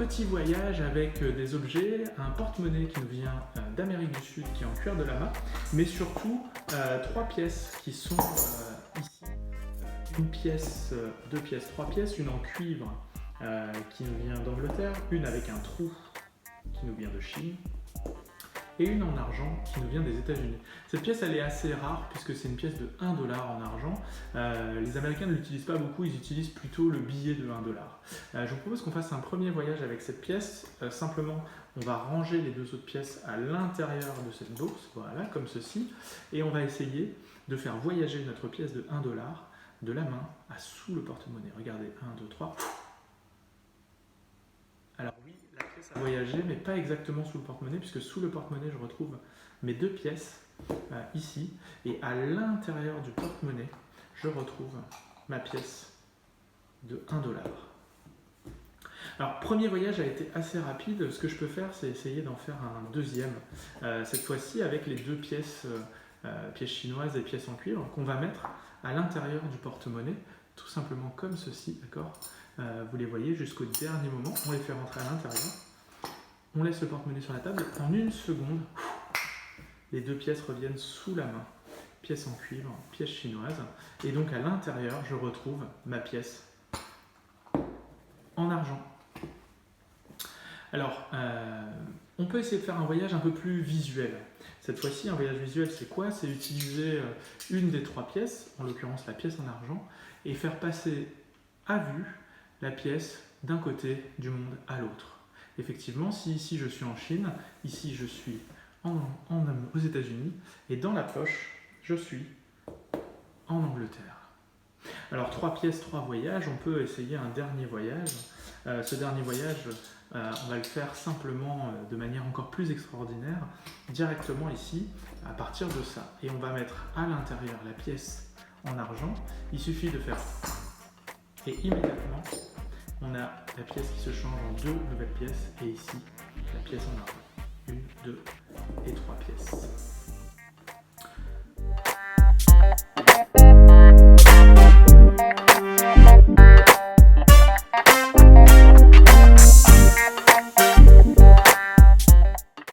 petit voyage avec des objets, un porte-monnaie qui nous vient d'Amérique du Sud, qui est en cuir de lama, mais surtout 3 pièces qui sont ici. Une pièce, 2 pièces, 3 pièces, une en cuivre qui nous vient d'Angleterre, une avec un trou qui nous vient de Chine, et une en argent qui nous vient des États-Unis. Cette pièce, elle est assez rare puisque c'est une pièce de 1 $ en argent. Les Américains ne l'utilisent pas beaucoup, ils utilisent plutôt le billet de 1 $. Je vous propose qu'on fasse un premier voyage avec cette pièce. Simplement, on va ranger les 2 autres pièces à l'intérieur de cette bourse, voilà, comme ceci, et on va essayer de faire voyager notre pièce de 1 $ de la main à sous le porte-monnaie. Regardez, 1, 2, 3. Alors oui, la pièce a voyagé, mais pas exactement sous le porte-monnaie, puisque sous le porte-monnaie, je retrouve mes 2 pièces ici, et à l'intérieur du porte-monnaie, je retrouve ma pièce de 1 $. Alors, premier voyage a été assez rapide. Ce que je peux faire, c'est essayer d'en faire un deuxième, cette fois-ci avec les 2 pièces, pièces chinoises et pièces en cuivre, qu'on va mettre à l'intérieur du porte-monnaie, tout simplement comme ceci, d'accord ? Vous les voyez jusqu'au dernier moment, on les fait rentrer à l'intérieur, on laisse le porte-monnaie sur la table, en 1 seconde, les 2 pièces reviennent sous la main, pièce en cuivre, pièce chinoise, et donc à l'intérieur, je retrouve ma pièce en argent. Alors, on peut essayer de faire un voyage un peu plus visuel. Cette fois-ci, un voyage visuel, c'est quoi? C'est utiliser une des 3 pièces, en l'occurrence la pièce en argent, et faire passer à vue la pièce d'un côté du monde à l'autre. Effectivement, si ici je suis en Chine, ici je suis aux États-Unis, et dans la poche, je suis en Angleterre. Alors 3 pièces, 3 voyages, on peut essayer un dernier voyage. Ce dernier voyage, on va le faire simplement de manière encore plus extraordinaire, directement ici, à partir de ça. Et on va mettre à l'intérieur la pièce en argent. Il suffit de faire... Et immédiatement, on a la pièce qui se change en 2 nouvelles pièces, et ici, la pièce en argent. 1, 2 et 3 pièces.